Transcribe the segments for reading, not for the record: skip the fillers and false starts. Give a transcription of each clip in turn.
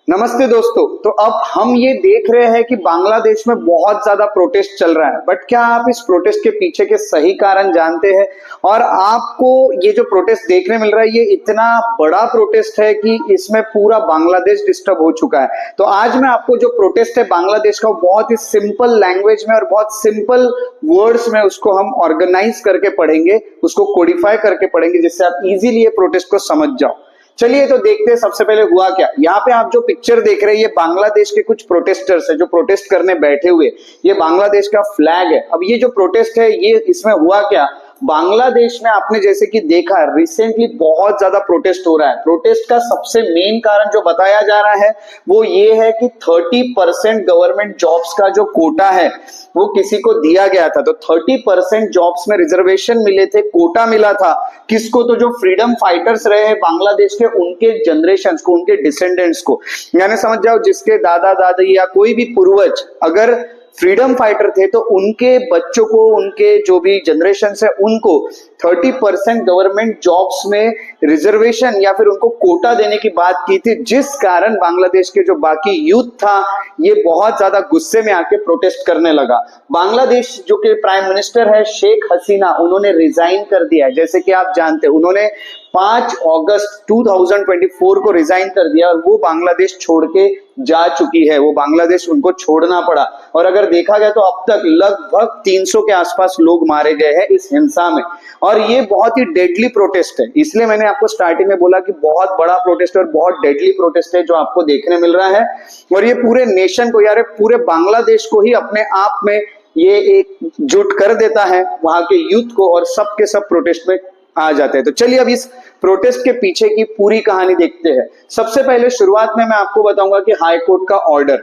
नमस्ते दोस्तों। तो अब हम ये देख रहे हैं कि बांग्लादेश में बहुत ज्यादा प्रोटेस्ट चल रहा है, बट क्या आप इस प्रोटेस्ट के पीछे के सही कारण जानते हैं? और आपको ये जो प्रोटेस्ट देखने मिल रहा है, ये इतना बड़ा प्रोटेस्ट है कि इसमें पूरा बांग्लादेश डिस्टर्ब हो चुका है। तो आज मैं आपको जो प्रोटेस्ट है बांग्लादेश का, बहुत ही सिंपल लैंग्वेज में और बहुत सिंपल वर्ड्स में उसको हम ऑर्गेनाइज करके पढ़ेंगे, उसको कोडिफाई करके पढ़ेंगे, जिससे आप इजीली ये प्रोटेस्ट को समझ जाओ। चलिए तो देखते हैं सबसे पहले हुआ क्या। यहाँ पे आप जो पिक्चर देख रहे हैं, ये बांग्लादेश के कुछ प्रोटेस्टर्स है जो प्रोटेस्ट करने बैठे हुए। ये बांग्लादेश का फ्लैग है। अब ये जो प्रोटेस्ट है, ये इसमें हुआ क्या, बांग्लादेश में आपने जैसे कि देखा रिसेंटली बहुत ज्यादा प्रोटेस्ट हो रहा है। प्रोटेस्ट का सबसे मेन कारण जो बताया जा रहा है वो ये है कि 30% गवर्नमेंट जॉब्स का जो कोटा है वो किसी को दिया गया था। तो 30% जॉब्स में रिजर्वेशन मिले थे, कोटा मिला था किसको, तो जो फ्रीडम फाइटर्स रहे हैं बांग्लादेश के, उनके जनरेशंस को, उनके डिसेंडेंट्स को। यानी समझ जाओ जिसके दादा दादी या कोई भी पूर्वज अगर फ्रीडम फाइटर थे तो उनके बच्चों को, उनके जो भी जनरेशन है उनको 30% गवर्नमेंट जॉब्स में रिजर्वेशन या फिर उनको कोटा देने की बात की थी, जिस कारण बांग्लादेश के जो बाकी यूथ था ये बहुत ज्यादा गुस्से में आके प्रोटेस्ट करने लगा। बांग्लादेश जो कि प्राइम मिनिस्टर है शेख हसीना, उन्होंने रिजाइन कर दिया है। जैसे कि आप जानते हैं उन्होंने 5 अगस्त 2024 को रिजाइन कर दिया और वो बांग्लादेश छोड़ के जा चुकी है। वो बांग्लादेश उनको छोड़ना पड़ा। और अगर देखा जाए तो अब तक लगभग 300 के आसपास लोग मारे गए हैं इस हिंसा में। और ये बहुत ही डेडली प्रोटेस्ट है, इसलिए मैंने आपको स्टार्टिंग में बोला कि बहुत बड़ा प्रोटेस्ट और बहुत डेडली प्रोटेस्ट है जो आपको देखने मिल रहा है। और ये पूरे नेशन को, यार पूरे बांग्लादेश को ही अपने आप में ये एक जुट कर देता है, वहां के यूथ को, और सब के सब प्रोटेस्ट में आ जाते हैं। तो चलिए अब इस प्रोटेस्ट के पीछे की पूरी कहानी देखते हैं। सबसे पहले शुरुआत में मैं आपको बताऊंगा कि हाई कोर्ट का ऑर्डर,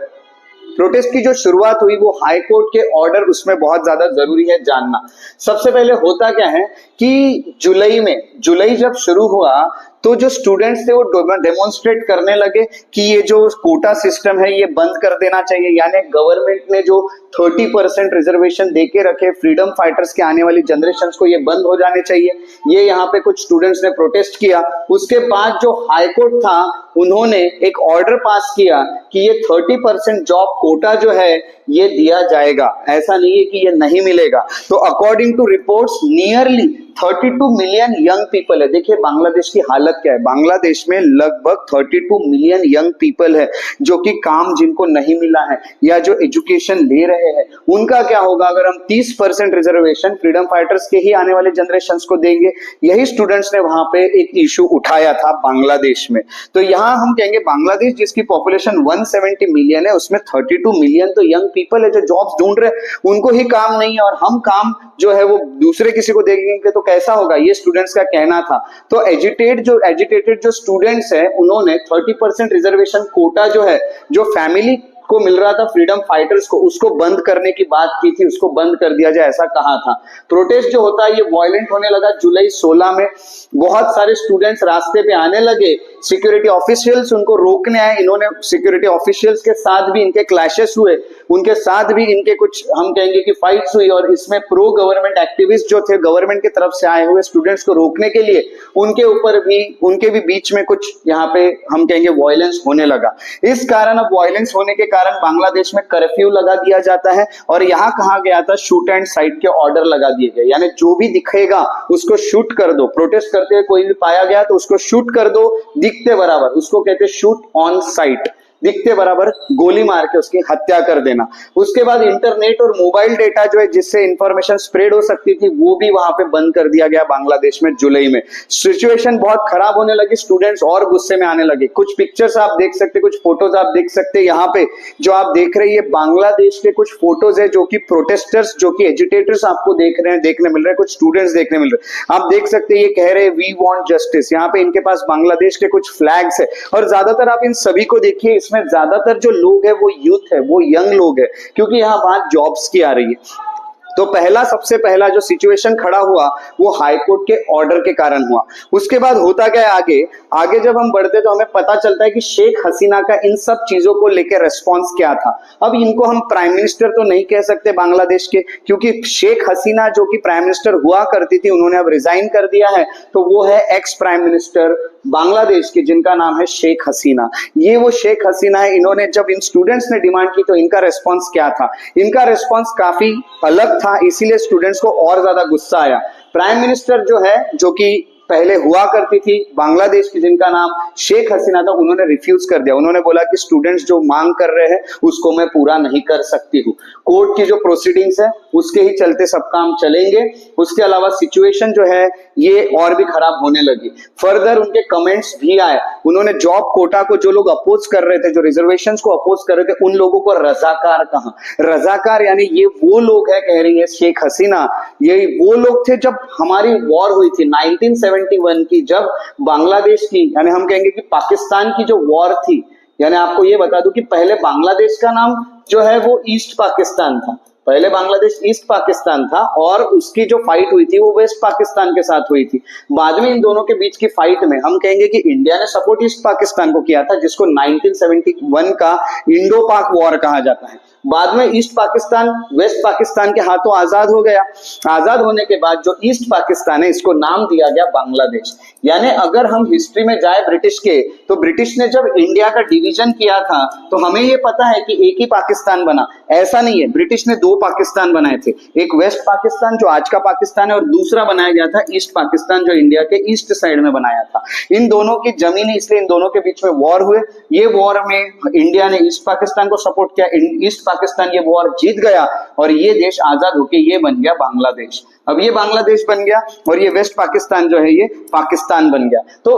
प्रोटेस्ट की जो शुरुआत हुई वो हाई कोर्ट के ऑर्डर, उसमें बहुत ज्यादा जरूरी है जानना। सबसे पहले होता क्या है कि जुलाई जब शुरू हुआ तो जो स्टूडेंट्स थे वो डेमोन्स्ट्रेट करने लगे कि ये जो कोटा सिस्टम है ये बंद कर देना चाहिए। यानी गवर्नमेंट ने जो 30% रिजर्वेशन देके रखे फ्रीडम फाइटर्स के आने वाली जनरेशन को, ये बंद हो जाने चाहिए। ये यहाँ पे कुछ स्टूडेंट्स ने प्रोटेस्ट किया। उसके बाद जो हाई कोर्ट था उन्होंने एक ऑर्डर पास किया कि ये 30% जॉब कोटा जो है ये दिया जाएगा, ऐसा नहीं है कि ये नहीं मिलेगा। तो according to reports nearly 32 million young people है। देखिए बांग्लादेश की हालत क्या है, बांग्लादेश में लगभग 32 मिलियन यंग पीपल है जो कि काम जिनको नहीं मिला है या जो एजुकेशन ले रहे हैं, उनका क्या होगा अगर हम 30% रिजर्वेशन फ्रीडम फाइटर्स के ही आने वाले जनरेशन को देंगे। यही स्टूडेंट्स ने वहां पे एक इशू उठाया था बांग्लादेश में। तो यहाँ हम कहेंगे बांग्लादेश जिसकी पॉपुलेशन 170 मिलियन है, उसमें 32 मिलियन तो यंग पीपल है जो जॉब्स ढूंढ रहे हैं, उनको ही काम नहीं है और हम काम जो है वो दूसरे किसी को देंगे तो कैसा होगा, ये स्टूडेंट्स का कहना था। तो एजिटेटेड जो स्टूडेंट्स हैं उन्होंने 30% रिजर्वेशन कोटा जो है, जो फैमिली को मिल रहा था फ्रीडम फाइटर्स को, उसको बंद करने की बात की थी, उसको बंद कर दिया जाए ऐसा कहा था। प्रोटेस्ट जो होता है ये वायलेंट होने लगा जुलाई 16 में। बहुत सारे स्टूडेंट्स रास्ते पे आने लगे, सिक्योरिटी ऑफिशियल्स उनको रोकने आए। इन्होंने सिक्योरिटी ऑफिशियल्स के साथ भी इनके क्लैशेस हुए, उनके साथ भी इनके कुछ हम कहेंगे कि फाइट्स हुई। और इसमें प्रो गवर्नमेंट एक्टिविस्ट जो थे गवर्नमेंट की तरफ से आए हुए स्टूडेंट्स को रोकने के लिए, उनके भी बीच में कुछ यहाँ पे हम कहेंगे वायलेंस होने लगा। इस कारण अब वायलेंस होने के कारण बांग्लादेश में कर्फ्यू लगा दिया जाता है और यहाँ कहा गया था शूट एंड साइट के ऑर्डर लगा दिए गए। यानी जो भी दिखेगा उसको शूट कर दो, प्रोटेस्ट करते हुए कोई भी पाया गया तो उसको शूट कर दो दिखते बराबर, उसको कहते हैं शूट ऑन साइट, दिखते बराबर गोली मार के उसकी हत्या कर देना। उसके बाद इंटरनेट और मोबाइल डेटा जो है जिससे इंफॉर्मेशन स्प्रेड हो सकती थी वो भी वहां पे बंद कर दिया गया बांग्लादेश में जुलाई में। सिचुएशन बहुत खराब होने लगी, स्टूडेंट्स और गुस्से में आने लगे। कुछ पिक्चर्स आप देख सकते, कुछ फोटोज आप देख सकते। यहाँ पे जो आप देख रहे हैं ये बांग्लादेश के कुछ फोटोज है जो कि प्रोटेस्टर्स, जो कि एजिटेटर्स आपको देखने मिल रहे हैं, कुछ स्टूडेंट्स देखने मिल रहे हैं। आप देख सकते हैं ये कह रहे हैं वी वांट जस्टिस। यहाँ पे इनके पास बांग्लादेश के कुछ फ्लैग्स है और ज्यादातर आप इन सभी को देखिए, इसमें ज्यादातर जो लोग है वो यूथ है, वो यंग लोग है, क्योंकि यहाँ बात जॉब्स की आ रही है। तो सबसे पहला जो सिचुएशन खड़ा हुआ वो हाई कोर्ट के ऑर्डर के कारण हुआ। उसके बाद होता क्या है, आगे जब हम बढ़ते तो हमें पता चलता है कि शेख हसीना का इन सब चीजों को लेकर रेस्पॉन्स क्या था। अब इनको हम प्राइम मिनिस्टर तो नहीं कह सकते बांग्लादेश के, क्योंकि शेख हसीना जो कि प्राइम मिनिस्टर हुआ करती थी उन्होंने अब रिजाइन कर दिया है, तो वो है एक्स प्राइम मिनिस्टर बांग्लादेश की, जिनका नाम है शेख हसीना। ये वो शेख हसीना है। इन्होंने जब इन स्टूडेंट्स ने डिमांड की तो इनका रिस्पॉन्स क्या था? इनका रिस्पॉन्स काफी अलग था, इसीलिए स्टूडेंट्स को और ज्यादा गुस्सा आया। प्राइम मिनिस्टर जो है, जो कि पहले हुआ करती थी बांग्लादेश की, जिनका नाम शेख हसीना था, उन्होंने रिफ्यूज कर दिया। उन्होंने बोला कि स्टूडेंट्स जो मांग कर रहे हैं उसको मैं पूरा नहीं कर सकती हूँ। कोर्ट की जो प्रोसीडिंग्स है उसके ही चलते सब काम चलेंगे। उसके अलावा सिचुएशन जो है ये और भी खराब होने लगी। फर्दर उनके कमेंट्स भी आए। उन्होंने जॉब कोटा को, जो लोग अपोज कर रहे थे, जो रिजर्वेशंस को अपोज कर रहे थे, उन लोगों को रजाकार कहा। रजाकार यानी ये वो लोग है, कह रही है शेख हसीना, ये वो लोग थे जब हमारी वॉर हुई थी 1971 की, जब बांग्लादेश की, यानी हम कहेंगे कि पाकिस्तान की जो वॉर थी। यानी आपको ये बता दूं कि पहले बांग्लादेश का नाम जो है वो ईस्ट पाकिस्तान था। पहले बांग्लादेश ईस्ट पाकिस्तान था और उसकी जो फाइट हुई थी वो वेस्ट पाकिस्तान के साथ हुई थी। बाद में इन दोनों के बीच की फाइट में हम कहेंगे कि इंडिया ने सपोर्ट ईस्ट पाकिस्तान को किया था, जिसको 1971 का इंडो पाक वॉर कहा जाता है। बाद में ईस्ट पाकिस्तान वेस्ट पाकिस्तान के हाथों आजाद हो गया। आजाद होने के बाद जो ईस्ट पाकिस्तान है, इसको नाम दिया गया बांग्लादेश। यानी अगर हम हिस्ट्री में जाए ब्रिटिश के, तो ब्रिटिश ने जब इंडिया का डिवीजन किया था तो हमें ये पता है कि एक ही पाकिस्तान बना, ऐसा नहीं है। ब्रिटिश ने दो पाकिस्तान बनाए थे, एक वेस्ट पाकिस्तान जो आज का पाकिस्तान है, और दूसरा बनाया गया था ईस्ट पाकिस्तान जो इंडिया के ईस्ट साइड में बनाया था। इन दोनों की जमीन, इसलिए इन दोनों के बीच में वॉर हुए। ये वॉर में इंडिया ने ईस्ट पाकिस्तान को सपोर्ट किया, ईस्ट पाकिस्तान ये वॉर जीत गया और ये देश आजाद होके ये बन गया बांग्लादेश। अब ये बांग्लादेश बन गया और ये वेस्ट पाकिस्तान जो है ये पाकिस्तान बन गया। तो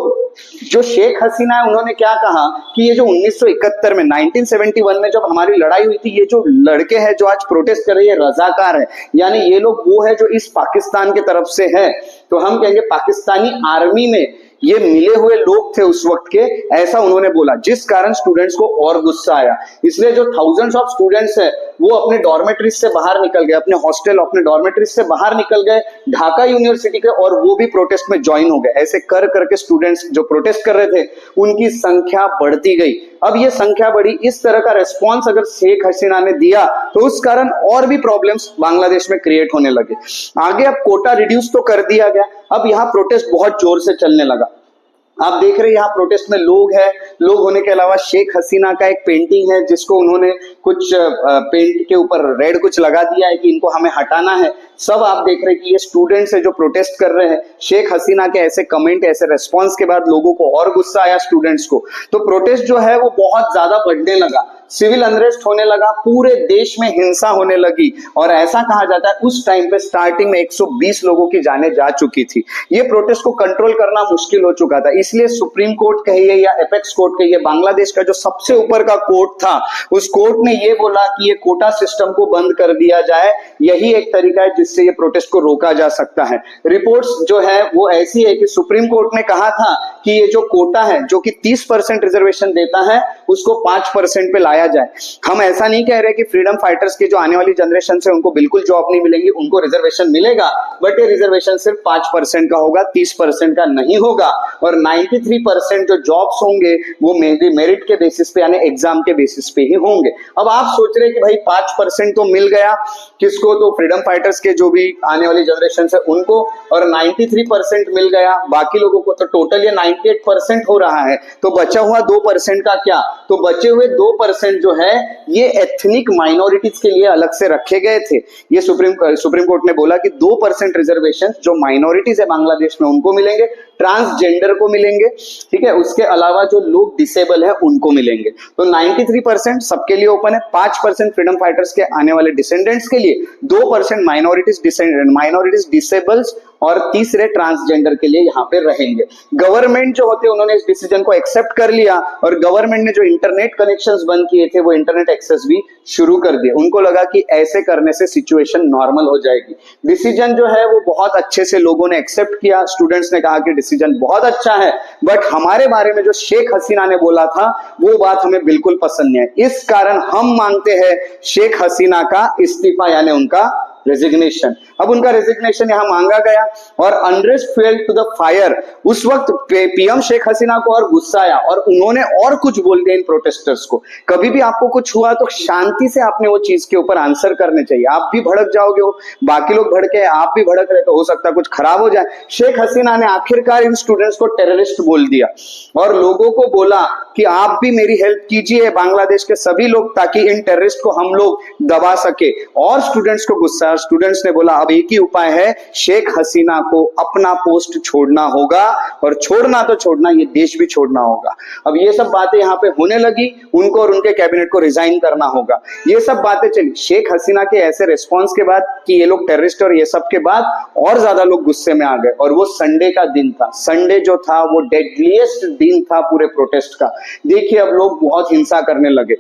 जो शेख हसीना है, उन्होंने क्या कहा कि ये जो 1971 में 1971 में जब हमारी लड़ाई हुई थी, ये जो लड़के हैं जो आज प्रोटेस्ट कर रहे हैं, रजाकार है, यानी ये लोग वो है जो इस पाकिस्तान की तरफ से है। तो हम कहेंगे पाकिस्तानी आर्मी में ये मिले हुए लोग थे उस वक्त के, ऐसा उन्होंने बोला, जिस कारण स्टूडेंट्स को और गुस्सा आया। इसलिए जो थाउजेंड्स ऑफ स्टूडेंट्स है वो अपने डॉर्मेट्रीज से बाहर निकल गए, अपने हॉस्टल, अपने डॉर्मेट्रीज से बाहर निकल गए ढाका यूनिवर्सिटी के, और वो भी प्रोटेस्ट में ज्वाइन हो गए। ऐसे कर करके स्टूडेंट्स जो प्रोटेस्ट कर रहे थे उनकी संख्या बढ़ती गई। अब ये संख्या बढ़ी, इस तरह का रेस्पॉन्स अगर शेख हसीना ने दिया तो उस कारण और भी प्रॉब्लम्स बांग्लादेश में क्रिएट होने लगे। आगे अब कोटा रिड्यूस तो कर दिया गया, अब यहाँ प्रोटेस्ट बहुत जोर से चलने लगा। आप देख रहे हैं यहाँ प्रोटेस्ट में लोग हैं। लोग होने के अलावा शेख हसीना का एक पेंटिंग है जिसको उन्होंने कुछ पेंट के ऊपर रेड कुछ लगा दिया है कि इनको हमें हटाना है। सब आप देख रहे हैं कि ये स्टूडेंट्स है जो प्रोटेस्ट कर रहे हैं। शेख हसीना के ऐसे कमेंट, ऐसे रेस्पॉन्स के बाद लोगों को और गुस्सा आया स्टूडेंट्स को, तो प्रोटेस्ट जो है वो बहुत ज्यादा बढ़ने लगा, सिविल अनरेस्ट होने लगा, पूरे देश में हिंसा होने लगी। और ऐसा कहा जाता है उस टाइम पे स्टार्टिंग में 120 लोगों की जानें जा चुकी थी। ये प्रोटेस्ट को कंट्रोल करना मुश्किल हो चुका था, इसलिए सुप्रीम कोर्ट कहिए या एपेक्स कोर्ट कहिए, बांग्लादेश का जो सबसे ऊपर का कोर्ट था, उस कोर्ट ने ये बोला कि ये कोटा सिस्टम को बंद कर दिया जाए, यही एक तरीका है जिससे ये प्रोटेस्ट को रोका जा सकता है। रिपोर्ट्स जो है वो ऐसी है कि सुप्रीम कोर्ट ने कहा था कि ये जो कोटा है जो कि 30% रिजर्वेशन देता है उसको 5% पे लाया जाए। हम ऐसा नहीं कह रहे कि फ्रीडम फाइटर्स की जो आने वाली जनरेशन से उनको बिल्कुल जॉब नहीं मिलेंगी, उनको रिजर्वेशन मिलेगा, बट ये रिजर्वेशन सिर्फ 5% का होगा, 30% का नहीं होगा। और 93% जो जॉब्स होंगे वो मेरिट के बेसिस पे यानी एग्जाम के बेसिस पे ही होंगे। अब आप सोच रहे कि भाई 5% तो मिल गया किसको, तो फ्रीडम फाइटर्स के जो भी आने वाली जनरेशन है उनको, और 93% मिल गया बाकी लोगों को, तो टोटल ये 98% हो रहा है। तो बचा हुआ 2% का क्या, तो बचे हुए 2% जो है ये एथनिक माइनॉरिटीज के लिए अलग से रखे गए थे। ये सुप्रीम कोर्ट ने बोला कि 2% रिजर्वेशन जो माइनॉरिटीज है बांग्लादेश में उनको मिलेंगे, ट्रांसजेंडर को मिलेंगे, ठीक है, उसके अलावा जो लोग डिसेबल है उनको मिलेंगे। तो 93% सबके लिए ओपन है, 5% फ्रीडम फाइटर्स के आने वाले डिसेंडेंट्स के लिए, 2% माइनॉरिटीज डिसेबल्स और तीसरे ट्रांसजेंडर के लिए यहाँ पे रहेंगे। गवर्नमेंट जो होते उन्होंने इस डिसीजन को एक्सेप्ट कर लिया और गवर्नमेंट ने जो इंटरनेट कनेक्शंस बंद किए थे वो इंटरनेट एक्सेस भी शुरू कर दिए। उनको लगा कि ऐसे करने से सिचुएशन नॉर्मल हो जाएगी। डिसीजन जो है वो बहुत अच्छे से लोगों ने एक्सेप्ट किया। स्टूडेंट्स ने कहा कि डिसीजन बहुत अच्छा है, बट हमारे बारे में जो शेख हसीना ने बोला था वो बात हमें बिल्कुल पसंद नहीं है। इस कारण हम मांगते हैं शेख हसीना का इस्तीफा यानी उनका रेजिग्नेशन। अब उनका रेजिग्नेशन यहाँ मांगा गया और unrest fell to the fire. उस वक्त पीएम शेख हसीना को और गुस्सा आया और उन्होंने और कुछ बोल दिया इन प्रोटेस्टर्स को। कभी भी आपको कुछ हुआ तो शांति से आपने वो चीज के ऊपर आंसर करने चाहिए। आप भी भड़क जाओगे, हो बाकी लोग भड़के, आप भी भड़क रहे, तो हो सकता है कुछ खराब हो जाए। शेख हसीना ने आखिरकार इन स्टूडेंट्स को टेररिस्ट बोल दिया और लोगों को बोला कि आप भी मेरी हेल्प कीजिए, बांग्लादेश के सभी लोग, ताकि इन टेररिस्ट को हम लोग दबा सके। और स्टूडेंट्स को गुस्सा, स्टूडेंट्स ने बोला अब एक ही उपाय है, शेख हसीना को अपना पोस्ट छोड़ना होगा और छोड़ना तो छोड़ना, ये देश भी छोड़ना होगा। अब ये सब बातें यहाँ पे होने लगी, उनको और उनके कैबिनेट को रिजाइन करना होगा, ये सब बातें चली। शेख हसीना के ऐसे रिस्पॉन्स के बाद कि ये लोग टेररिस्ट और ये सब के बाद और ज्यादा लोग गुस्से में आ गए। और वो संडे का दिन था, संडे जो था वो डेडलीस्ट दिन था पूरे प्रोटेस्ट का। देखिए अब लोग बहुत हिंसा करने लगे।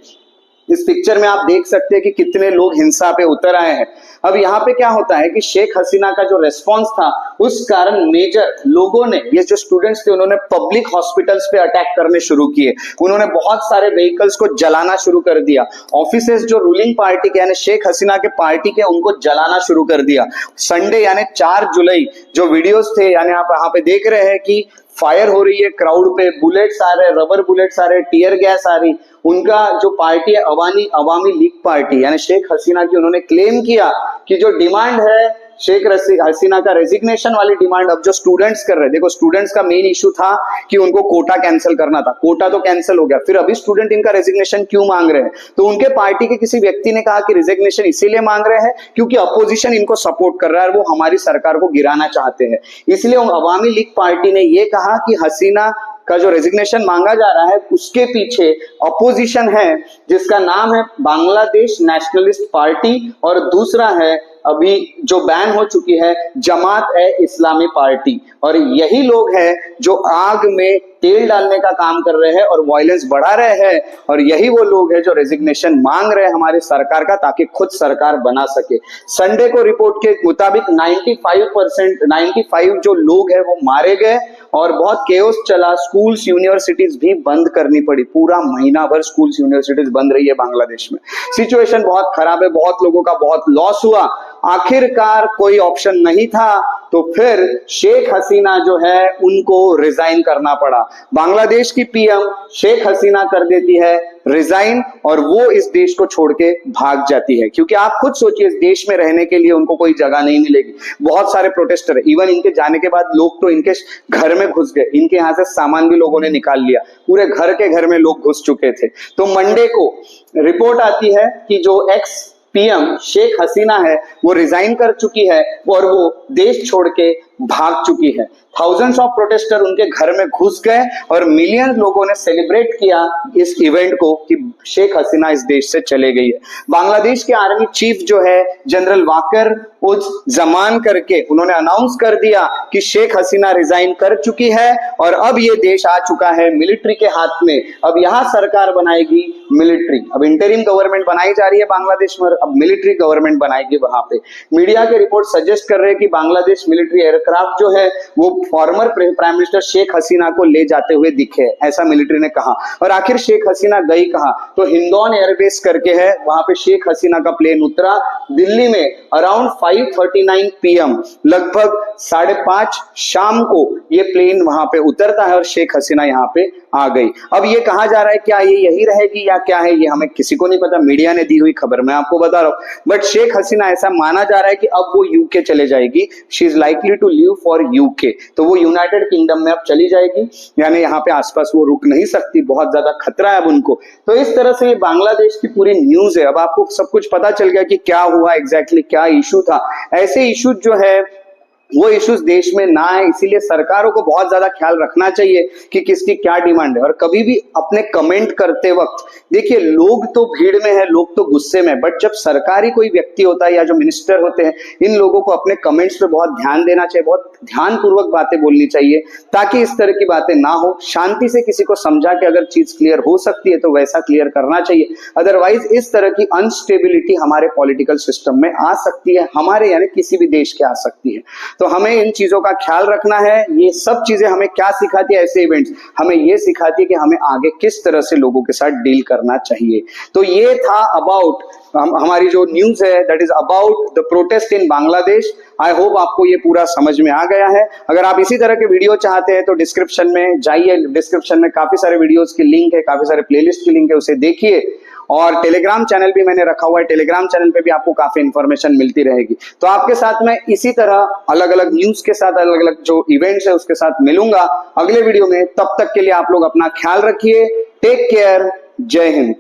इस पिक्चर में आप देख सकते हैं कि कितने लोग हिंसा पे उतर आए हैं। अब यहाँ पे क्या होता है कि शेख हसीना का जो रेस्पॉन्स था उस कारण मेजर लोगों ने, ये जो स्टूडेंट्स थे, उन्होंने पब्लिक हॉस्पिटल्स पे अटैक करने शुरू किए। उन्होंने बहुत सारे व्हीकल्स को जलाना शुरू कर दिया। ऑफिसेस जो रूलिंग पार्टी के यानी शेख हसीना के पार्टी के, उनको जलाना शुरू कर दिया। संडे यानी 4 जुलाई जो वीडियोस थे, यानी आप यहाँ पे देख रहे हैं कि फायर हो रही है क्राउड पे, बुलेट्स आ रहे, रबर बुलेट्स आ रहे, टीयर गैस आ रही। उनका जो पार्टी है अवामी लीग पार्टी यानी शेख हसीना की, उन्होंने क्लेम किया कि जो डिमांड है शेख हसीना का रेजिग्नेशन वाली डिमांड अब जो स्टूडेंट्स कर रहे हैं, देखो स्टूडेंट्स का मेन इशू था कि उनको कोटा कैंसिल करना था, कोटा तो कैंसिल हो गया, फिर अभी स्टूडेंट इनका रेजिग्नेशन क्यों मांग रहे हैं? तो उनके पार्टी के किसी व्यक्ति ने कहा कि रेजिग्नेशन इसीलिए मांग रहे हैं क्योंकि अपोजिशन इनको सपोर्ट कर रहा है और वो हमारी सरकार को गिराना चाहते हैं। इसलिए अवामी लीग पार्टी ने यह कहा कि हसीना का जो रेजिग्नेशन मांगा जा रहा है उसके पीछे अपोजिशन है जिसका नाम है बांग्लादेश नेशनलिस्ट पार्टी, और दूसरा है अभी जो बैन हो चुकी है जमात ए इस्लामी पार्टी। और यही लोग हैं जो आग में तेल डालने का काम कर रहे हैं और वायलेंस बढ़ा रहे हैं, और यही वो लोग हैं जो रेजिग्नेशन मांग रहे हैं हमारी सरकार का ताकि खुद सरकार बना सके। संडे को रिपोर्ट के मुताबिक 95 जो लोग हैं वो मारे गए और बहुत केओस चला। स्कूल्स यूनिवर्सिटीज भी बंद करनी पड़ी, पूरा महीना भर स्कूल्स यूनिवर्सिटीज बंद रही है बांग्लादेश में। सिचुएशन बहुत खराब है, बहुत लोगों का बहुत लॉस हुआ। आखिरकार कोई ऑप्शन नहीं था तो फिर शेख हसीना जो है उनको रिजाइन करना पड़ा। बांग्लादेश की पीएम शेख हसीना कर देती है रिजाइन और वो इस देश को छोड़ के भाग जाती है, क्योंकि आप खुद सोचिए इस देश में रहने के लिए उनको कोई जगह नहीं मिलेगी। बहुत सारे प्रोटेस्टर, इवन इनके जाने के बाद लोग तो इनके घर में घुस गए, इनके यहाँ से सामान भी लोगों ने निकाल लिया, पूरे घर के घर में लोग घुस चुके थे। तो मंडे को रिपोर्ट आती है कि जो एक्स पीएम शेख हसीना है वो रिजाइन कर चुकी है और वो देश छोड़ के भाग चुकी है। थाउजेंड्स ऑफ प्रोटेस्टर उनके घर में घुस गए और मिलियन लोगों ने सेलिब्रेट किया इस इवेंट को कि शेख हसीना इस देश से चले गई है। बांग्लादेश के आर्मी चीफ जो है जनरल वाकर उज जमान करके उन्होंने अनाउंस कर दिया कि शेख हसीना रिजाइन कर चुकी है और अब ये देश आ चुका है मिलिट्री के हाथ में। अब यहाँ सरकार बनाएगी मिलिट्री, अब इंटरिम गवर्नमेंट बनाई जा रही है बांग्लादेश में, अब मिलिट्री गवर्नमेंट बनाएगी वहां पे। मीडिया के रिपोर्ट सजेस्ट कर रहे हैं कि बांग्लादेश मिलिट्री एयरक्राफ्ट जो है वो former prime minister Sheikh Hasina को ले जाते हुए दिखे, ऐसा मिलिट्री ने कहा। और आखिर शेख हसीना गई कहां? तो हिंडौन एयरबेस करके है, वहां पे शेख हसीना का प्लेन उतरा दिल्ली में अराउंड 5:39 PM, लगभग 5:30 शाम को ये प्लेन वहां पे उतरता है और शेख हसीना यहाँ पे आ गई। अब ये कहा जा रहा है क्या ये यही रहेगी या क्या है, ये हमें किसी को नहीं पता, मीडिया ने दी हुई खबर मैं आपको बता रहा हूं। बट शेख हसीना ऐसा माना जा रहा है कि अब वो यूके चले जाएगी, she is likely to leave for UK, तो वो यूनाइटेड किंगडम में अब चली जाएगी, यानी यहाँ पे आसपास वो रुक नहीं सकती, बहुत ज्यादा खतरा है अब उनको। तो इस तरह से ये बांग्लादेश की पूरी न्यूज है। अब आपको सब कुछ पता चल गया कि क्या हुआ एग्जैक्टली, क्या इशू था। ऐसे इशू जो है वो इश्यूज देश में ना है, इसीलिए सरकारों को बहुत ज्यादा ख्याल रखना चाहिए कि किसकी क्या डिमांड है। और कभी भी अपने कमेंट करते वक्त देखिए लोग तो भीड़ में है, लोग तो गुस्से में, बट जब सरकारी कोई व्यक्ति होता है या जो मिनिस्टर होते हैं, इन लोगों को अपने कमेंट्स पे बहुत ध्यान देना चाहिए, बहुत ध्यानपूर्वक बातें बोलनी चाहिए ताकि इस तरह की बातें ना हो। शांति से किसी को समझा के अगर चीज क्लियर हो सकती है तो वैसा क्लियर करना चाहिए, अदरवाइज इस तरह की अनस्टेबिलिटी हमारे पॉलिटिकल सिस्टम में आ सकती है, हमारे यानी किसी भी देश के आ सकती है। तो तो हमें इन चीजों का ख्याल रखना है। ये सब चीजें हमें क्या सिखाती है, ऐसे इवेंट्स हमें ये सिखाती है कि हमें आगे किस तरह से लोगों के साथ डील करना चाहिए। तो ये था अबाउट हमारी जो न्यूज है, that is about the protest in Bangladesh. I hope आपको ये पूरा समझ में आ गया है। अगर आप इसी तरह के वीडियो चाहते हैं तो डिस्क्रिप्शन में जाइए, डिस्क्रिप्शन में काफी सारे वीडियोस की लिंक है, काफी सारे प्लेलिस्ट की लिंक है, उसे देखिए। और टेलीग्राम चैनल भी मैंने रखा हुआ है, टेलीग्राम चैनल पे भी आपको काफी इंफॉर्मेशन मिलती रहेगी। तो आपके साथ में इसी तरह अलग अलग न्यूज के साथ, अलग अलग जो इवेंट्स है उसके साथ मिलूंगा अगले वीडियो में। तब तक के लिए आप लोग अपना ख्याल रखिए। Take care. जय हिंद।